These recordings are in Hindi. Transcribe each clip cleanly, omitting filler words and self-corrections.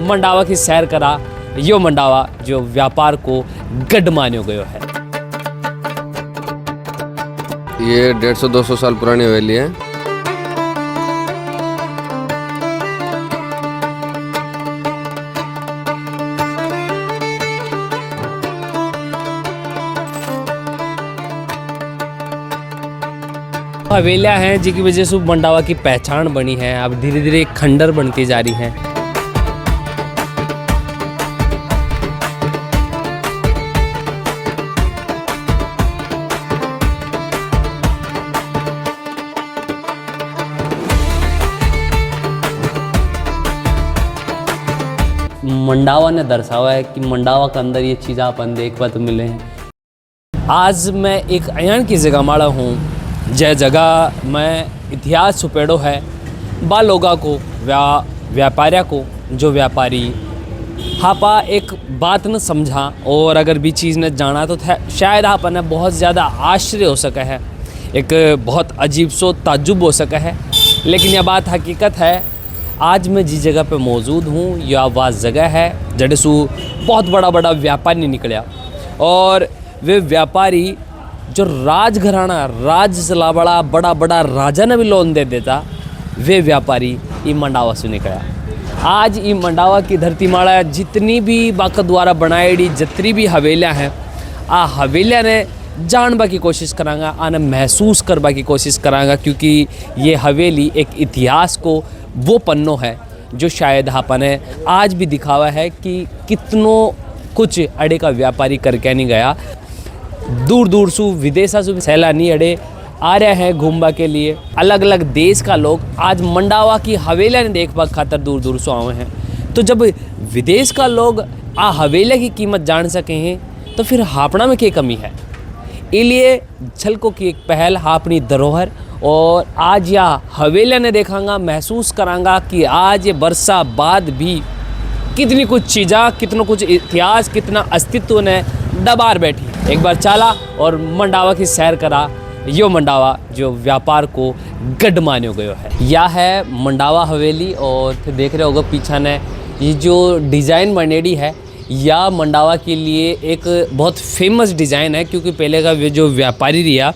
मंडावा की सैर करा। यो मंडावा जो व्यापार को गढ़ मान्यो गयो है। ये 150-200 साल पुरानी हवेली है। हवेलियाँ हैं जिनकी वजह से मंडावा की पहचान बनी है। अब धीरे धीरे एक खंडर बनती जा रही हैं। मंडावा ने दर्शावा है कि मंडावा के अंदर ये चीज़ अपन देख पाते मिले हैं। आज मैं एक अयान की जगह माड़ा हूँ जय जगह मैं इतिहास छुपेड़ो है बा लोगा को व्यापारिया को जो व्यापारी हापा एक बात न समझा और अगर भी चीज़ न जाना तो शायद आपा ने बहुत ज़्यादा आश्चर्य हो सका है, एक बहुत अजीब सो ताज्जुब हो सका है। लेकिन यह बात हकीकत है। आज मैं जिस जगह पे मौजूद हूँ यह वह जगह है जड़े सु बहुत बड़ा व्यापारी निकला और वे व्यापारी जो राजघराना राज चला बड़ा राजा ने भी लोन दे देता, वे व्यापारी ई मंडावा से निकला। आज ई मंडावा की धरती माड़ा जितनी भी बाका द्वारा बनाई जितनी भी हवेलियाँ हैं आ हवेलियाँ ने जानबा की कोशिश करांगा, आने महसूस करबा की कोशिश करांगा, क्योंकि ये हवेली एक इतिहास को वो पन्नो है जो शायद आपा ने आज भी दिखावा है कि कितनों कुछ अड़े का व्यापारी करके नहीं गया। दूर दूर से विदेशा से सैलानी अड़े आ रहे हैं घूमबा के लिए। अलग अलग देश का लोग आज मंडावा की हवेलियाँ ने देखबा खातर दूर दूर से आए हैं। तो जब विदेश का लोग आ हवेलिया की कीमत जान सके हैं तो फिर हापड़ा में क्या कमी है। इसलिए झलकों की एक पहल अपनी धरोहर और आज या हवेलिया ने देखांगा, महसूस करांगा कि आज ये बरसा बाद भी कितनी कुछ चीज़ा, कितना कुछ इतिहास, कितना अस्तित्व ने दबार बैठी। एक बार चला और मंडावा की सैर करा। यो मंडावा जो व्यापार को गढ़ मान्यो गयो है। यह है मंडावा हवेली और फिर देख रहे होगा पीछे ने ये जो डिज़ाइन बनेड़ी है या मंडावा के लिए एक बहुत फेमस डिज़ाइन है, क्योंकि पहले का जो व्यापारी रिया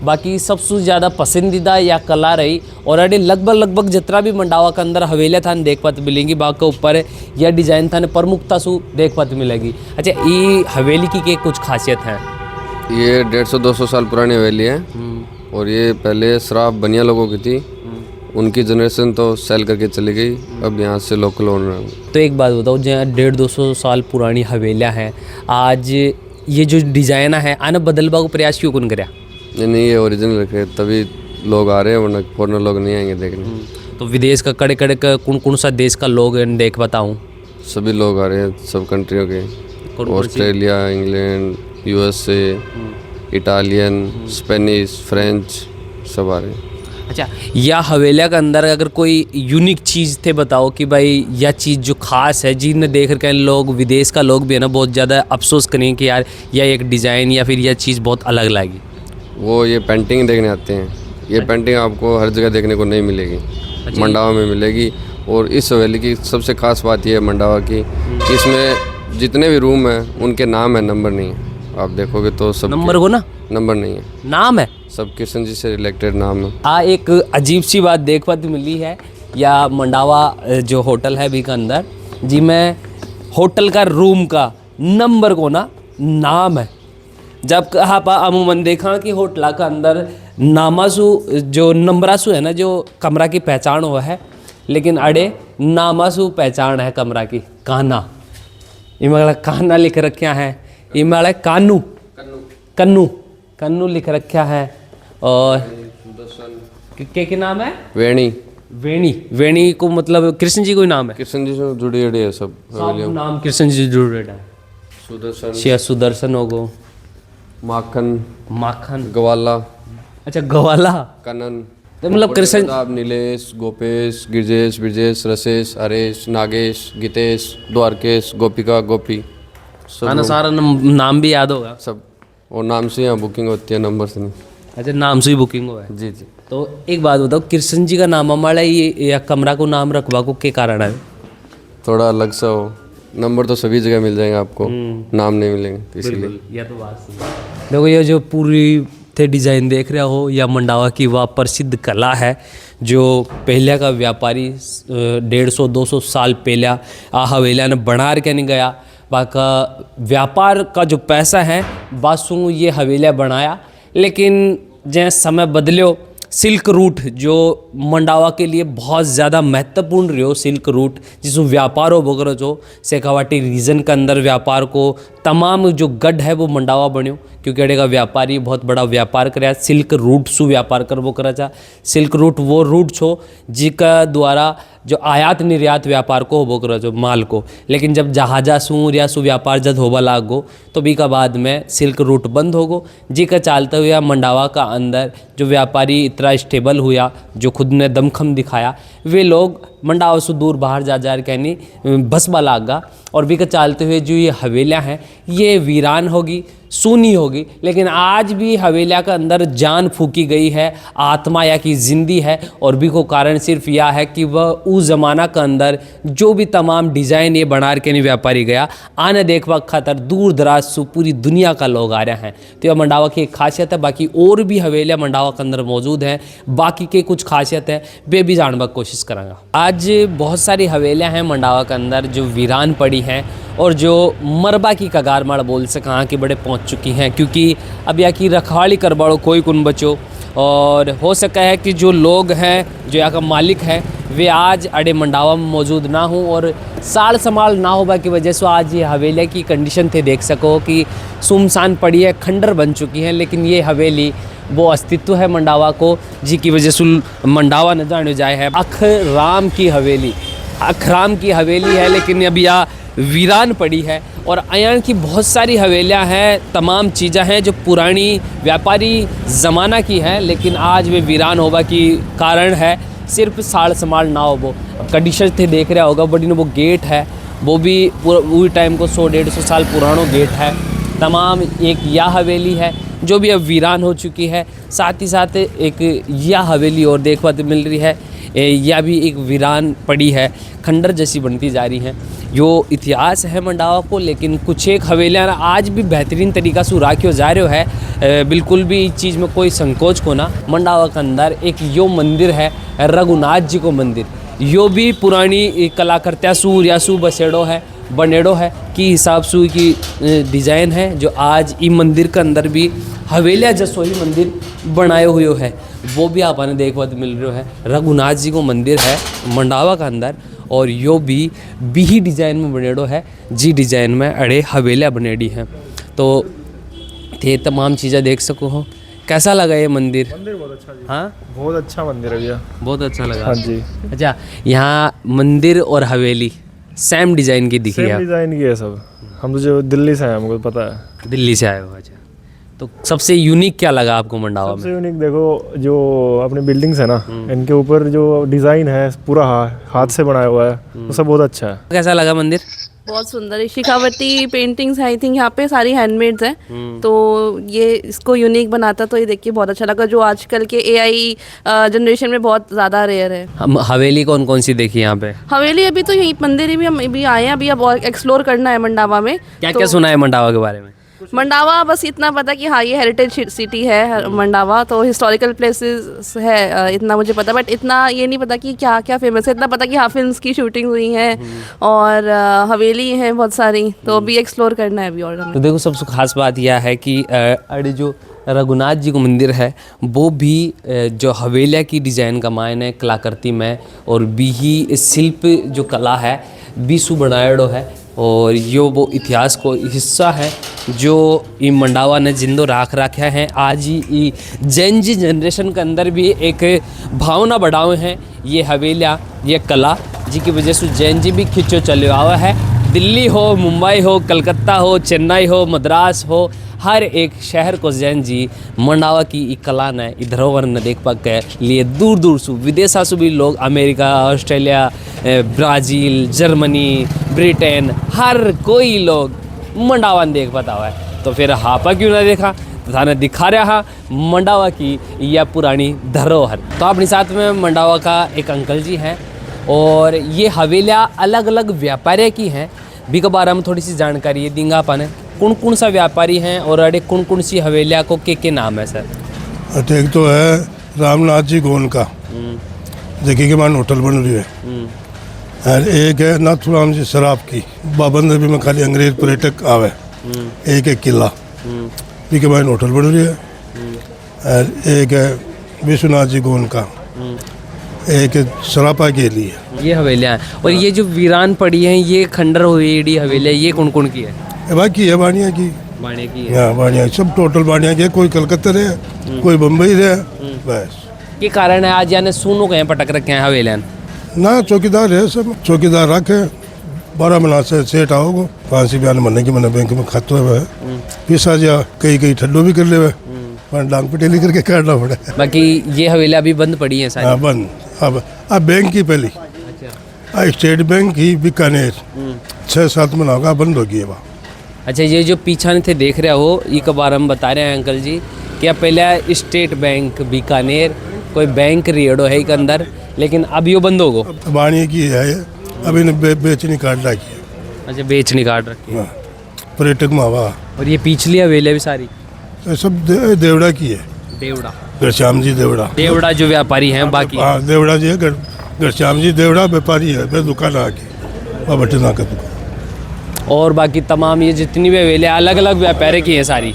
बाकी सबसे ज़्यादा पसंदीदा या कला रही और अरे लगभग जितना भी मंडावा के अंदर हवेलियाँ था देख पाते मिलेंगी, बाग के ऊपर यह डिज़ाइन था प्रमुखता से देख पाते मिलेगी। अच्छा, ये हवेली की कुछ खासियत है? ये 150-200 साल पुरानी हवेली है और ये पहले शराब बनिया लोगों की थी, उनकी जनरेशन तो सेल करके चली गई, अब यहाँ से लोकल ओनर। तो एक बात बताओ, जहाँ 150-200 साल पुरानी हवेलियाँ हैं, आज ये जो डिज़ाइन है आना बदलवा को प्रयास क्यों कौन कराया? नहीं, ये ओरिजिनल रखे तभी लोग आ रहे हैं, वरना फॉरनर लोग नहीं आएंगे देखने। तो विदेश का कड़े का कौन सा देश का लोग देख बताऊँ? सभी लोग आ रहे हैं, सब कंट्रियों के, Australia, England, USA, Italian, Spanish, French, सब आ रहे हैं। अच्छा, या हवेलिया के अंदर अगर कोई यूनिक चीज़ थे बताओ कि भाई यह चीज़ जो खास है जिन्हें देख कर लोग विदेश का लोग भी है ना बहुत ज़्यादा अफसोस करें कि यार यह एक डिज़ाइन या फिर यह चीज़ बहुत अलग लगी। वो ये पेंटिंग देखने आते हैं। ये पेंटिंग आपको हर जगह देखने को नहीं मिलेगी, मंडावा में मिलेगी। और इस हवेली की सबसे खास बात यह है मंडावा की, इसमें जितने भी रूम हैं उनके नाम है, नंबर नहीं है। आप देखोगे तो सब नंबर को ना नंबर नहीं है, नाम है, सब कृष्ण जी से रिलेटेड नाम है। एक अजीब सी बात देख पाती मिली है या मंडावा जो होटल है भी के अंदर जी में होटल का रूम का नंबर को ना नाम है। जब आप अमूमन देखा कि होटल का अंदर नामासु जो नंबरासु है ना जो कमरा की पहचान हुआ है, लेकिन अड़े नामासु पहचान है कमरा की। काना इमड़ा काना लिख रखा है, इमड़ा कानू कन्नू कन्नू लिख रखा है। और क्या नाम है? वेणी को मतलब कृष्ण जी को नाम है, कृष्ण जी से जुड़े है सब नाम कृष्ण जी जुड़े है। सुदर्शन हो गो, माखन गवाला। अच्छा, गवाला, कनन, तो मतलब कृष्ण, नीलेश, गोपेश, गिरजेश, ब्रजेश, रसेश, हरेश, नागेश, गीतेश, द्वारकेश, गोपिका, गोपी, सारा नाम भी याद होगा सब। और नाम से यहाँ बुकिंग होती है, नंबर से नहीं। अच्छा, नाम से ही बुकिंग हुआ है? जी जी। तो एक बात बताओ, कृष्ण जी का नाम हमारा ये या कमरा को नाम रखवा को क्या कारण है? थोड़ा अलग सा हो। नंबर तो सभी जगह मिल जाएंगे आपको, नाम नहीं मिलेंगे, तो इसीलिए। यह तो बात सही है। देखो ये जो पूरी थे डिज़ाइन देख रहे हो, या मंडावा की वह प्रसिद्ध कला है जो पहले का व्यापारी 150-200 साल पहले आ हवेलिया ने बना के नहीं गया। बाका व्यापार का जो पैसा है बासु ये हवेलिया बनाया, लेकिन जैसे समय बदलो सिल्क रूट जो मंडावा के लिए बहुत ज़्यादा महत्वपूर्ण रहो, सिल्क रूट जिसमें व्यापार हो बगरो जो शेखावाटी रीजन के अंदर व्यापार को तमाम जो गढ़ है वो मंडावा बन्यो, क्योंकि अड़े का व्यापारी बहुत बड़ा व्यापार कराया, सिल्क रूट सु व्यापार कर वो करा था। सिल्क रूट वो रूट छो जिका द्वारा जो आयात निर्यात व्यापार को होबो करो जो माल को, लेकिन जब जहाजा सु या सु व्यापार जब होबा लाग गो तो भी का बाद में सिल्क रूट बंद हो गो, जी का चलते हुए मंडावा का अंदर जो व्यापारी इतना स्टेबल हुआ, जो खुद ने दमखम दिखाया, वे लोग मंडावा से दूर बाहर जा के नहीं बसबा लागा। और भी का चलते हुए जो ये हवेलियाँ हैं ये वीरान होगी, सूनी होगी, लेकिन आज भी हवेलिया के अंदर जान फूकी गई है, आत्मा या की जिंदी है। और भी को कारण सिर्फ यह है कि वह उस ज़माना के अंदर जो भी तमाम डिज़ाइन ये बना के नहीं व्यापारी गया आने देखवा खातर दूर दराज से पूरी दुनिया का लोग आ रहे हैं। तो यह मंडावा की एक खासियत है। बाकी और भी हवेलियाँ मंडावा के अंदर मौजूद हैं, बाकी के कुछ खासियत है वे भी जानने की कोशिश करूँगा। आज बहुत सारी हवेलियाँ हैं मंडावा के अंदर जो वीरान पड़ी हैं और जो मरबा की कगार माड़ बोल से कहाँ के बड़े पहुँच चुकी हैं, क्योंकि अब यहाँ की रखवाली कर बड़ो कोई कुन बचो। और हो सका है कि जो लोग हैं जो यहाँ का मालिक है वे आज अड़े मंडावा में मौजूद ना हो और साल संभाल ना होगा की वजह से आज ये हवेली की कंडीशन थे देख सको कि सुनसान पड़ी है, खंडर बन चुकी है। लेकिन ये हवेली वो अस्तित्व है मंडावा को, जी की वजह से मंडावा न जाने जाए है। अखराम की हवेली, अखराम की हवेली है, लेकिन अभी यहाँ वीरान पड़ी है। और अयान की बहुत सारी हवेलियां हैं, तमाम चीज़ें हैं जो पुरानी व्यापारी ज़माना की हैं, लेकिन आज वे वीरान होगा की कारण है सिर्फ साड़ संभाल ना हो। वो कंडीशन थे देख रहा होगा, बड़ी वो गेट है वो भी वही टाइम को 100-150 साल पुराना गेट है। तमाम एक यह हवेली है जो भी अब वीरान हो चुकी है, साथ ही साथ एक यह हवेली और देखने को मिल रही है, यह भी एक वीरान पड़ी है, खंडर जैसी बनती जा रही हैं। यो इतिहास है मंडावा को, लेकिन कुछ एक हवेलियाँ आज भी बेहतरीन तरीका से राखियो जा रहे है, बिल्कुल भी इस चीज़ में कोई संकोच को ना। मंडावा के अंदर एक यो मंदिर है रघुनाथ जी को मंदिर, यो भी पुरानी कलाकृत्या सूर या सू बसेड़ो है बनेड़ो है की हिसाब से की डिज़ाइन है, जो आज ई मंदिर के अंदर भी हवेलिया जसोई मंदिर बनाए हुए है, वो भी आपने देखने को मिल रहा है। रघुनाथ जी को मंदिर है मंडावा का अंदर, और यो भी ही डिज़ाइन में बनेड़ो है, जी डिज़ाइन में अड़े हवेलियाँ बनेड़ी हैं। तो थे तमाम चीज़ें देख सको हो। कैसा लगा ये मंदिर? मंदिर बहुत अच्छा जी। हाँ, बहुत अच्छा मंदिर है भैया। बहुत अच्छा लगा। हाँ जी। अच्छा, यहाँ मंदिर और हवेली सेम डिज़ाइन की दिखी सेम है? डिज़ाइन की है सब। हम तो जो दिल्ली से हैं हमको पता है। दिल्ली से आए हो? अच्छा, तो सबसे यूनिक क्या लगा आपको मंडावा में? सबसे यूनिक देखो जो अपनी बिल्डिंग्स है ना, इनके ऊपर जो डिज़ाइन है पूरा हाथ से बनाया हुआ है, वो सब बहुत अच्छा है। कैसा लगा मंदिर? बहुत सुंदर है। शेखावटी पेंटिंग्स आई थिंक यहाँ पे सारी हैंडमेड्स हैं, तो ये इसको यूनिक बनाता, तो ये देखिए बहुत अच्छा लगा, जो आजकल के एआई जनरेशन में बहुत ज़्यादा रेयर है। हम हवेली कौन कौन सी देखी यहाँ पे? हवेली अभी तो यही मंदिर ही भी हम अभी आए हैं, अभी अब और एक्सप्लोर करना है मंडावा में। क्या क्या सुना है मंडावा के बारे में? मंडावा बस इतना पता कि हाँ ये हेरिटेज सिटी है मंडावा, तो हिस्टोरिकल प्लेसेस है इतना मुझे पता, बट इतना ये नहीं पता कि क्या क्या फेमस है। इतना पता कि हाँ फिल्म्स की शूटिंग हुई है और हवेली है बहुत सारी, तो अभी एक्सप्लोर करना है अभी और हमें। तो देखो सबसे खास बात यह है कि अरे जो रघुनाथ जी को मंदिर है वो भी जो हवेलिया की डिज़ाइन का मायने कलाकृति में और भी ही शिल्प जो कला है बीसू बनाएड़ो है, और यो वो इतिहास को हिस्सा है जो ई मंडावा ने जिंदो रखा है। आज ही जैन जी जनरेशन के अंदर भी एक भावना बढ़ाए हैं ये हवेलियाँ, ये कला, जी की वजह से जैन जी भी खिंचो चले हुआ है। दिल्ली हो, मुंबई हो, कलकत्ता हो, चेन्नई हो, मद्रास हो, हर एक शहर को जैन जी मंडावा की कला ने धरोहर ने देख पा के लिए दूर दूर से विदेशा से भी लोग, America, Australia, Brazil, Germany, Britain, हर कोई लोग मंडावा ने देख पाता हुआ है। तो फिर हापा क्यों ना देखा, थाने दिखा रहा मंडावा की यह पुरानी धरोहर। तो अपने साथ में मंडावा का एक अंकल जी हैं, और ये हवेलियाँ अलग अलग व्यापारी की हैं। भी के बारे में थोड़ी सी जानकारी देंगे अपन कौन कौन सा व्यापारी हैं और अरे कौन कौन सी हवेलियाँ को के नाम है सर? अच्छा, एक तो है रामनाथ जी गोन का, देखिए के मान होटल बन रही है। और एक है नाथुराम जी शराब की, बाबंदर भी में खाली अंग्रेज पर्यटक आवे। एक है किला भी के मान होटल बन रही है। और एक है विश्वनाथ जी गोन का, एक है सरापा के लिए। ये हवेलियाँ हैं। और ये जो वीरान पड़ी हैं ये खंडर हुई हवेलियाँ ये कौन कौन की है? बाकी है बानिया की, बाणे की है। यहाँ बानिया सब टोटल बानिया की, कोई कलकत्ता रहे, कोई बम्बई रहे, बस। के कारण है आज यानी सुनो कहीं पटक रखे हैं हवेलियाँ? ना चौकीदार है, सब चौकीदार रखे 12 महीना से सेठ आओगे 5 बयान महीने की मैंने बैंक में खाते हुए है। पैसा जा कई ठंडो भी कर ले पर डांग पटेली करके काटना पड़ा। बाकी ये हवेलियाँ अभी बंद पड़ी हैं सारी? हाँ बंद। अब बैंक की पहली स्टेट बैंक की बीकानेर 6-7 महीना होगा बंद हो गई है वहाँ। अच्छा, ये जो पीछा थे देख रहे हो ये के बारे में बता रहे हैं अंकल जी कि अब पहले स्टेट बैंक बीकानेर कोई बैंक रेडो है के अंदर, लेकिन अब ये बंद हो गो। बाणी की है अब इन्हें बेचनी काट रखी है। अच्छा, बेचनी काट रखी है। पर्यटक मावा। और ये पिछली हवेलियाँ भी सारी सब देवड़ा की है। देवड़ा, घनश्याम जी देवड़ा। देवड़ा जो व्यापारी हैं बाकी? हाँ देवड़ा जी है, घनश्याम जी देवड़ा व्यापारी है, दुकान आके बटे ना का दुकान। और बाकी तमाम ये जितनी भी हवेलियाँ अलग अलग व्यापारी की हैं सारी,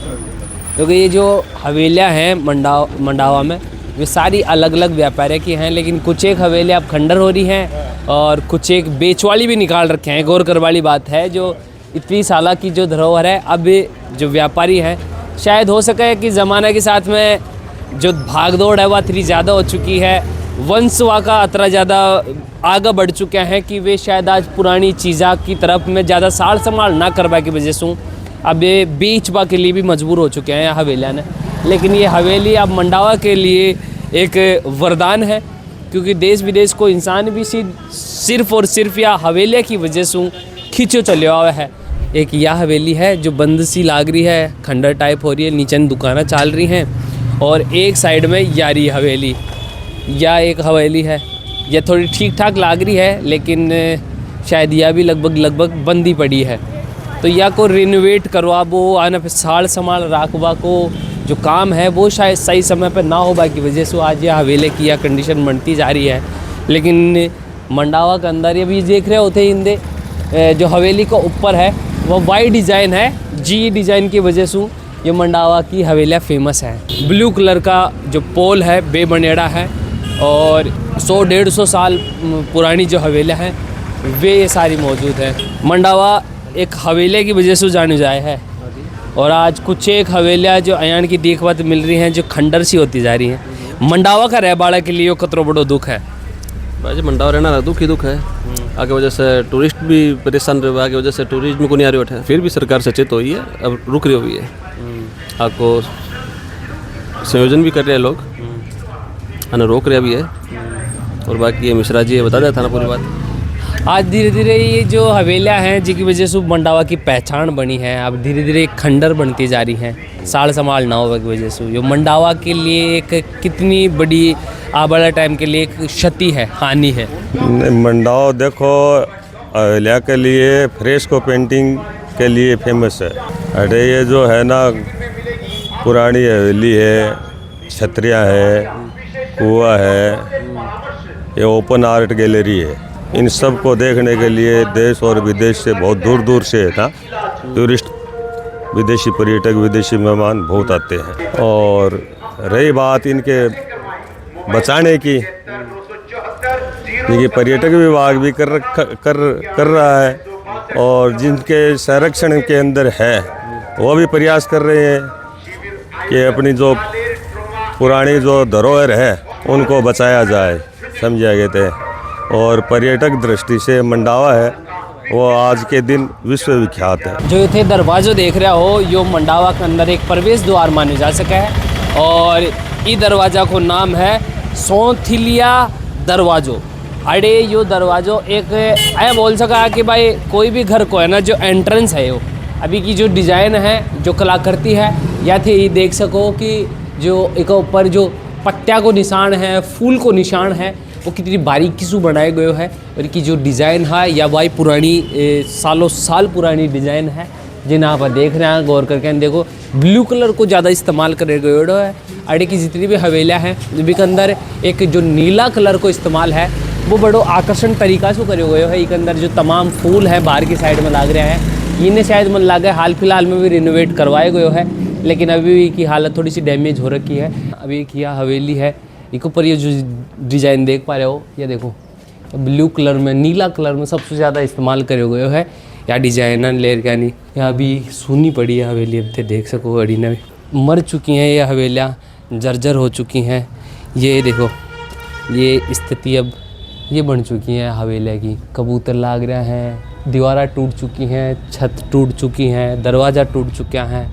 क्योंकि ये जो हवेलियाँ हैं मंडावा में वे सारी अलग अलग व्यापारी की हैं। लेकिन कुछ एक हवेलियाँ अब खंडर हो रही हैं और कुछ एक बेचवाली भी निकाल रखे हैं। गौर कर वाली बात है, जो इतनी साल की जो धरोहर है अब जो व्यापारी हैं, शायद हो सके कि ज़माने के साथ में जो भागदौड़ है वह इतनी ज़्यादा हो चुकी है, वंश वहाँ का इतना ज़्यादा आगे बढ़ चुके हैं कि वे शायद आज पुरानी चीज़ा की तरफ में ज़्यादा साड़ संभाल ना करवा की वजह से अब ये बेचबा के लिए भी मजबूर हो चुके हैं हवेलियाँ ने। लेकिन ये हवेली अब मंडावा के लिए एक वरदान है, क्योंकि देश विदेश को इंसान भी सिर्फ और सिर्फ या हवेलियाँ की वजह से खींचो चले हुआ है। एक यह हवेली है जो बंद सी लाग रही है, खंडर टाइप हो रही है, नीचे दुकानें चल रही हैं, और एक साइड में यारी हवेली या एक हवेली है। यह थोड़ी ठीक ठाक लाग रही है, लेकिन शायद यह भी लगभग बंद ही पड़ी है। तो या को रिनोवेट करवा वो आना फिर साड़ संभाल राखवा को जो काम है वो शायद सही समय पर ना हो की वजह से आज यह हवेली की यह कंडीशन बनती जा रही है। लेकिन मंडावा के अंदर ये भी देख रहे होते इंदे जो हवेली को ऊपर है वो वाई डिज़ाइन है, जी डिज़ाइन की वजह से ये मंडावा की हवेलियाँ फेमस है। ब्लू कलर का जो पोल है बेबनेड़ा है, और 100-150 साल पुरानी जो हवेलियाँ हैं वे ये सारी मौजूद है। मंडावा एक हवेली की वजह से जानी जाए है, और आज कुछ एक हवेलियाँ जो अयान की देखभाल मिल रही हैं जो खंडर सी होती जा रही हैं। मंडावा का रहबाड़ा के लिए कतरो बड़ो दुख है भाई, मंडावा रहना दुख ही दुख है। आगे वजह से टूरिस्ट भी परेशान रहे, आगे वजह से टूरिज्म को नहीं आ रही उठे, फिर भी सरकार सचेत हुई है, अब रुक रही हुई है। आपको संयोजन भी कर रहे हैं लोग, आना रोक रहे भी है। और बाकी ये मिश्रा जी बता दिया था ना पूरी बात। आज धीरे धीरे ये जो हवेलियाँ हैं जिनकी वजह से मंडावा की पहचान बनी है, अब धीरे धीरे एक खंडर बनती जा रही हैं साड़ संभाल ना होने की वजह से। जो मंडावा के लिए एक कितनी बड़ी आबला टाइम के लिए एक क्षति है, हानि है। मंडावा देखो हवेलिया के लिए फ्रेस्को पेंटिंग के लिए फेमस है। अरे ये जो है ना पुरानी हवेली है, छतरियाँ है, कुआं है, ये ओपन आर्ट गैलरी है। इन सब को देखने के लिए देश और विदेश से बहुत दूर दूर से है ना टूरिस्ट, विदेशी पर्यटक, विदेशी मेहमान बहुत आते हैं। और रही बात इनके बचाने की, ये पर्यटक विभाग भी कर रहा है, और जिनके संरक्षण के अंदर है वो भी प्रयास कर रहे हैं कि अपनी जो पुरानी जो धरोहर है उनको बचाया जाए, समझा गए थे। और पर्यटक दृष्टि से मंडावा है वो आज के दिन विश्व विख्यात है। जो इथे दरवाज़ो देख रहा हो यो मंडावा के अंदर एक प्रवेश द्वार माने जा सका है, और ये दरवाज़ा को नाम है सोथिलिया दरवाज़ो। अरे यो दरवाज़ो एक ऐसा बोल सका कि भाई कोई भी घर को है ना जो एंट्रेंस है वो अभी की जो डिज़ाइन है, जो कलाकृति है, या थे देख सको कि जो एक ऊपर जो पत्तिया को निशान है, फूल को निशान है, वो कितनी बारीकी से बनाए गए है और इनकी जो डिज़ाइन है या भाई पुरानी सालों साल पुरानी डिज़ाइन है जिन आप देख रहे हैं गौर करके देखो ब्लू कलर को ज़्यादा इस्तेमाल करे गए है। अड़े की जितनी भी हवेलियाँ हैं उनके अंदर एक जो नीला कलर को इस्तेमाल है वो बड़ो आकर्षण तरीका से करे गए है। एक अंदर जो तमाम फूल है बाहर की साइड में लाग रहे हैं इन्हें शायद मन लगा हाल फिलहाल में भी रिनोवेट करवाए गए है, लेकिन अभी की हालत थोड़ी सी डैमेज हो रखी है। अभी एक यह हवेली है एक ऊपर ये जो डिज़ाइन देख पा रहे हो ये देखो ब्लू कलर में नीला कलर में सबसे ज़्यादा इस्तेमाल करे गए है या डिजाइनर लेर का नहीं। यहाँ अभी सूनी पड़ी है हवेली, अब देख सको अड़ी ने मर चुकी हैं ये हवेलियाँ, जर्जर हो चुकी हैं। ये देखो ये स्थिति अब ये बन चुकी हैं हवेलियाँ की। कबूतर लाग रहे हैं, दीवारें टूट चुकी हैं, छत टूट चुकी हैं, दरवाज़ा टूट चुका है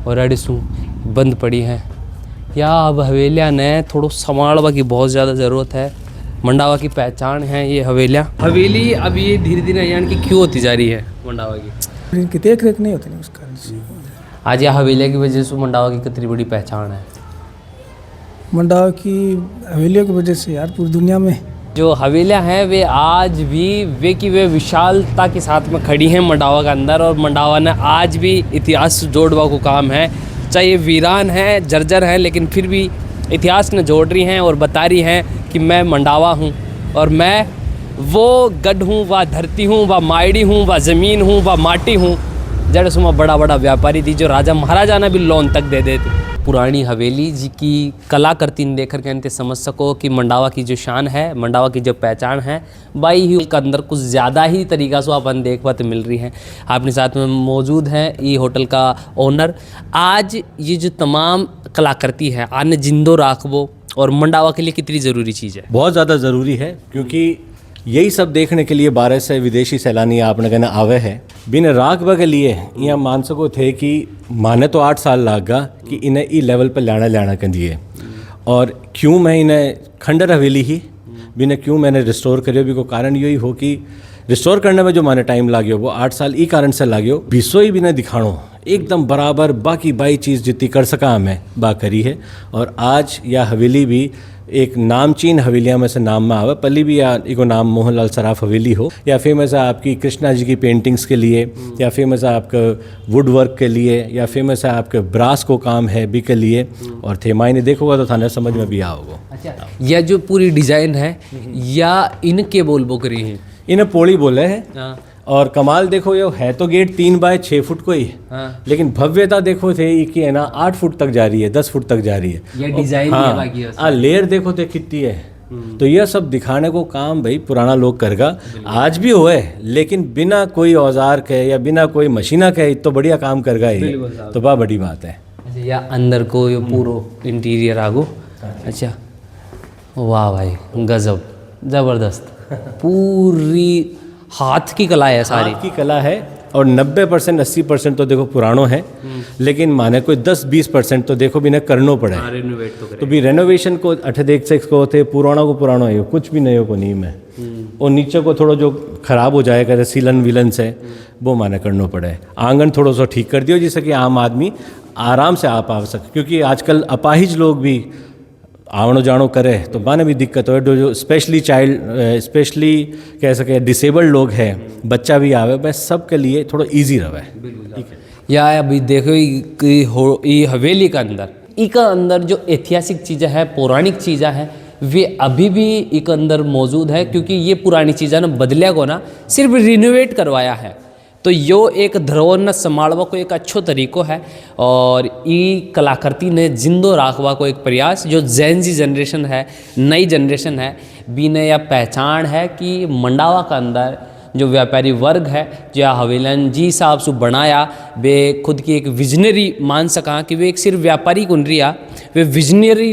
और अड़सू बंद पड़ी हैं। या अब हवेलियाँ ने थोड़ा संभालवा की बहुत ज़्यादा ज़रूरत है। मंडावा की पहचान है ये हवेलियाँ। हवेली अब ये धीरे धीरे यानी कि क्यों होती जा रही है मंडावा की? इनकी देख रेख नहीं होती उस कारण से। आज यह हवेलियाँ की वजह से मंडावा की कितनी बड़ी पहचान है। मंडावा की हवेलियों की वजह से यार पूरी दुनिया में जो हवेलियाँ हैं वे आज भी वे विशालता के साथ में खड़ी हैं मंडावा के अंदर, और मंडावा ने आज भी इतिहास जोड़वा को काम है। चाहे ये वीरान है जर्जर है लेकिन फिर भी इतिहास ने जोड़ रही हैं और बता रही हैं कि मैं मंडावा हूँ और मैं वो गढ़ हूँ, व धरती हूँ, व मायड़ी हूँ, व ज़मीन हूँ, व माटी हूँ जड़ सुमा बड़ा बड़ा व्यापारी थी जो राजा महाराजा ने भी लोन तक दे देते। पुरानी हवेली जी की कलाकृति देख कर कहते समझ सको कि मंडावा की जो शान है, मंडावा की जो पहचान है बाई ही के अंदर कुछ ज़्यादा ही तरीक़ा से अपन देख पाते मिल रही है। अपने साथ में मौजूद है ये होटल का ओनर। आज ये जो तमाम कलाकृति है आने जिंदो राखबो और मंडावा के लिए कितनी ज़रूरी चीज़ है? बहुत ज़्यादा ज़रूरी है, क्योंकि यही सब देखने के लिए 12 से विदेशी सैलानी आपने कहना आवे है। बिन राखबा के लिए यहाँ मान सको थे कि माने तो 8 साल लागा कि इन्हें ई लेवल पर लाना कर दिए। और क्यों मैं इन्हें खंडर हवेली ही बिना क्यों मैंने रिस्टोर करियो भी को कारण यही हो कि रिस्टोर करने में जो माने टाइम लाग्यो वो 8 साल ई कारण से लाग्यो। बीसो ही बिना दिखाणो एकदम बराबर बाकी बाई चीज़ जितनी कर सका हमें बा करी है। और आज यह हवेली भी एक नामचीन हवेलियाँ में से नाम में आवे। पल्ली भी या इको नाम मोहनलाल सराफ हवेली हो, या फेमस है आपकी कृष्णा जी की पेंटिंग्स के लिए, या फेमस है आपका वुड वर्क के लिए, या फेमस है आपके ब्रास को काम है भी के लिए। और थेमाइने देखोगा तो थाने समझ में भी आओगे। अच्छा, यह जो पूरी डिज़ाइन है या इनके बोल बोकरी हैं? इन्हें पोड़ी बोले हैं। और कमाल देखो ये है तो गेट 3 बाय 6 फुट को ही है, लेकिन भव्यता देखो थे कि है ना 8 फुट तक जा रही है, 10 फुट तक जा रही है। ये डिजाइन हाँ लेयर देखो थे कितनी है। तो यह सब दिखाने को काम भाई पुराना लोग करगा आज भी हुए, लेकिन बिना कोई औजार के या बिना कोई मशीना के तो बढ़िया काम करगा ही, तो बहुत बड़ी बात है। अच्छा, या अंदर को ये पूरो इंटीरियर आगो। अच्छा वाह भाई गजब ज़बरदस्त, पूरी हाथ की कला है, सारी हाथ की कला है। और 90% 80% तो देखो पुरानो है, लेकिन माने कोई 10-20% तो देखो भी ना करनो पड़े। तो भी रेनोवेशन को 8 देख से को थे पुराना को पुराना है, कुछ भी नहीं को नहीं में। और नीचे को थोड़ा जो ख़राब हो जाएगा सीलन विलन से वो माने करनो पड़े। आंगन थोड़ा सा ठीक कर दियो जिससे कि आम आदमी आराम से आ सके, क्योंकि आजकल अपाहिज लोग भी आवणो जानो करे तो माने भी दिक्कत हो। जो स्पेशली स्पेशली कह सके डिसेबल्ड लोग हैं, बच्चा भी आवे, बस सबके लिए थोड़ा इजी रहे। ठीक है। या अभी देखो ये हवेली का अंदर इका अंदर जो ऐतिहासिक चीज़ें हैं, पौराणिक चीज़ें हैं, वे अभी भी एक अंदर मौजूद है, क्योंकि ये पुरानी चीज़ें ना बदलिया को ना सिर्फ रिनोवेट करवाया है। तो यो एक धरोहर न संभालवा को एक अच्छो तरीको है, और ई कलाकृति ने जिंदो राखवा को एक प्रयास जो जैन जी जनरेशन है, नई जनरेशन है, बीने या पहचान है कि मंडावा का अंदर जो व्यापारी वर्ग है जो हवेलन जी साहब से बनाया, वे खुद की एक विजनरी मान सका कि वे एक सिर्फ व्यापारी कौन रिया, वे विजनरी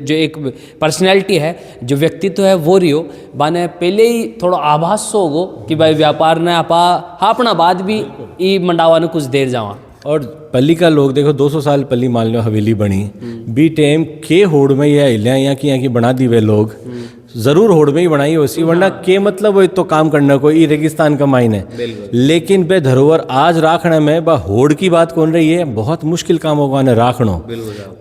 जो एक पर्सनैलिटी है, जो व्यक्तित्व है वो रियो बाने पहले ही थोड़ा आभास होगो कि भाई व्यापार ने आपा अपना बाद भी ई मंडावा ने कुछ देर जावा। और पल्ली का लोग देखो 200 साल पल्ली मान लो हवेली बनी बी टाइम के होड़ में या हिलिया यहाँ की बना दी वे लोग ज़रूर होड़ में ही बनाई होती, वरना के मतलब वो तो काम करना कोई रेगिस्तान का मायने है। लेकिन बे धरोहर आज राखने में बा होड़ की बात कौन रही है, बहुत मुश्किल काम होगा ने राखनो।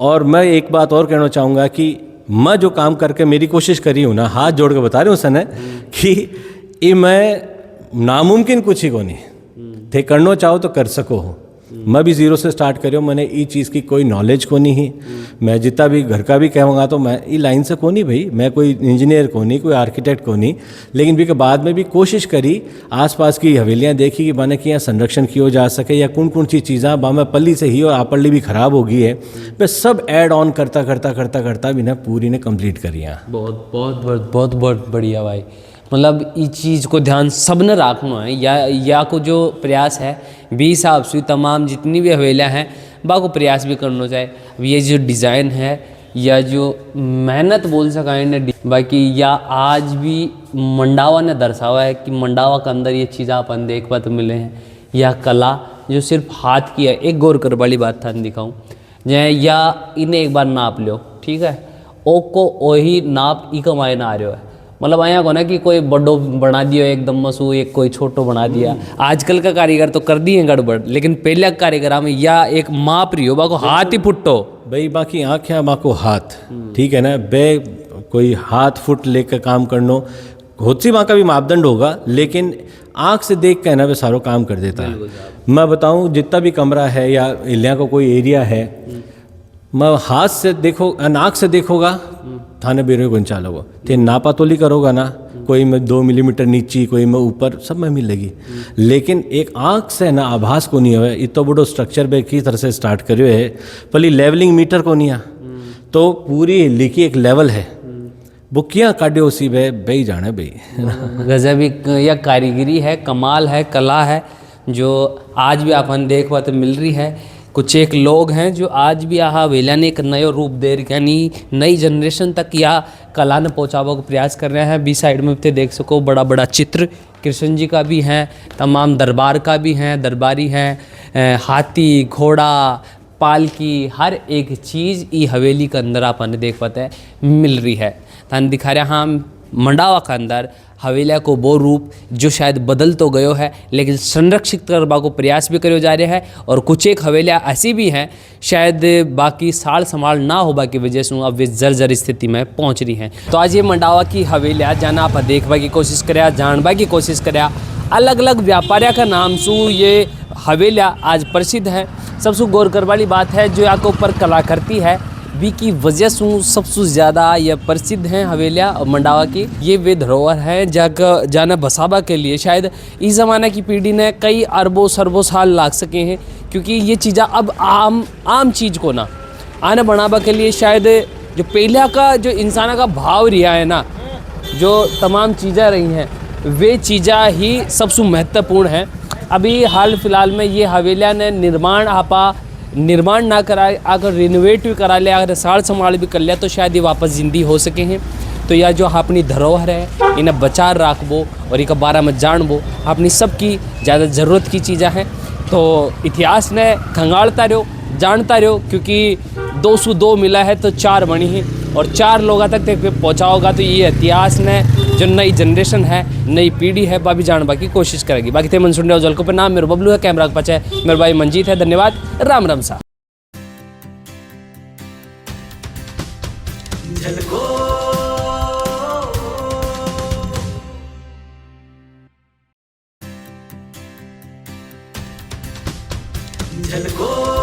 और मैं एक बात और कहना चाहूँगा कि मैं जो काम करके मेरी कोशिश करी हूँ ना, हाथ जोड़ के बता रही हूँ सने कि ये मैं नामुमकिन कुछ ही को नहीं थे, करना चाहो तो कर सको हो। मैं भी ज़ीरो से स्टार्ट करियो, मैंने ये चीज़ की कोई नॉलेज को नहीं ही। मैं जितना भी घर का भी कहूँगा तो मैं ये लाइन से को नहीं भाई, मैं कोई इंजीनियर को नहीं, कोई आर्किटेक्ट को नहीं, लेकिन भी के बाद में भी कोशिश करी आसपास की हवेलियाँ देखी कि बने कि यहाँ संरक्षण किया जा सके या कौन कौन सी चीज़ें बा में पल्ली से ही और आपल्ली भी ख़राब हो गई है, मैं सब ऐड ऑन करता करता करता करता भी ना पूरी ने कंप्लीट करी यहाँ। बहुत बहुत बहुत बहुत बहुत बढ़िया भाई। मतलब इस चीज़ को ध्यान सब ने रखना है, या को जो प्रयास है भी हिसाब से तमाम जितनी भी हवेलियाँ हैं बा को प्रयास भी करना चाहिए। अब ये जो डिज़ाइन है या जो मेहनत बोल सका है बाकी, या आज भी मंडावा ने दर्शावा है कि मंडावा के अंदर ये चीज़ अपन देख पाते मिले हैं, या कला जो सिर्फ हाथ की है। एक गौर कर वाली बात था दिखाऊँ जै, या इन्हें एक बार नाप लो, ठीक है, ओ को वही नाप ई कमाए ना आ रहे है। मतलब आया को ना कि कोई बड़ो बना दियो एकदम मसू, एक कोई छोटो बना दिया। आजकल का कारीगर तो कर दिए गड़बड़, लेकिन पहले कारीगर में या एक माप रही हो बाको हाथ ही फुटो भाई, बाकी आँखें बाको हाथ, ठीक है ना, बे कोई हाथ फुट लेकर काम करनो होती माँ का भी मापदंड होगा, लेकिन आँख से देख के ना वे सारो काम कर देता है। मैं बताऊँ जितना भी कमरा है या इलिया का कोई एरिया है, मैं हाथ से देखो, नाक से देखोगा थाने बेरो को चालोगा, ते नापा तोली करोगा ना, कोई में 2 मिलीमीटर नीचे, कोई में ऊपर, सब में मिलेगी। लेकिन एक आँख से ना आभास को नहीं है, इतना बड़ो स्ट्रक्चर पे किस तरह से स्टार्ट करियो है, पहले लेवलिंग मीटर को नहीं आ, तो पूरी लिखी एक लेवल है, बुकियाँ काटे उसी बे जाने भाई। गजब या कारीगरी है, कमाल है, कला है, जो आज भी अपन देख पाते मिल रही है। कुछ एक लोग हैं जो आज भी यहाँ हवेलियाँ ने एक नया रूप दे रहे, यानी नई जनरेशन तक या कला ने पहुँचावा का प्रयास कर रहे हैं। बी साइड में तो देख सको बड़ा बड़ा चित्र कृष्ण जी का भी है, तमाम दरबार का भी हैं, दरबारी हैं, हाथी घोड़ा पालकी, हर एक चीज़ ई हवेली के अंदर अपन देख पाते हैं मिल रही है। थाने दिखा रहे हम मंडावा के अंदर हवेलिया को वो रूप जो शायद बदल तो गयो है, लेकिन संरक्षित करवा को प्रयास भी करो जा रहे हैं। और कुछ एक हवेलियाँ ऐसी भी हैं शायद बाकी साल संभाल ना होबा की वजह से अब वे जर्जर स्थिति में पहुंच रही हैं। तो आज ये मंडावा की हवेलियाँ जाना आप देखवा की कोशिश करें, जानवा की कोशिश करें। अलग अलग व्यापारियों का नाम सु ये हवेलियाँ आज प्रसिद्ध है। सबसे गौर कर वाली बात है जो यहाँ के ऊपर कलाकृति है बी की वजह से सबसे ज़्यादा ये प्रसिद्ध हैं हवेलियाँ मंडावा की। ये वे धरोहर हैं जाना बसाबा के लिए शायद इस ज़माने की पीढ़ी ने कई अरबों सरबों साल लाग सके हैं, क्योंकि ये चीज़ें अब आम चीज़ को ना आने बनाबा के लिए शायद जो पहला का जो इंसान का भाव रिया है ना, जो तमाम चीज़ें रही हैं वे चीज़ें ही सबसे महत्वपूर्ण हैं। अभी हाल फिलहाल में ये हवेलियाँ ने निर्माण ना कराए, अगर रिनोवेट भी करा लिया, अगर साड़ संभाल भी कर लिया तो शायद ये वापस जिंदी हो सके हैं। तो यह जो अपनी धरोहर है इन्हें बचा रखबो और इनका बारे में जानबो अपनी सबकी ज़्यादा ज़रूरत की चीज़ें हैं। तो इतिहास ने खंगालता रहो, जानता रहो, क्योंकि 202 मिला है तो 4 बनी है और 4 लोगों तक पहुँचाओगा तो ये इतिहास ने जो नई जनरेशन है, नई पीढ़ी है, वह भी जानवा की कोशिश करेगी। बाकी थे मन सुन रहे हो जलको पे नाम मेरे बबलू है, कैमरा के पास है मेरे भाई मंजीत है। धन्यवाद, राम राम सा। झलको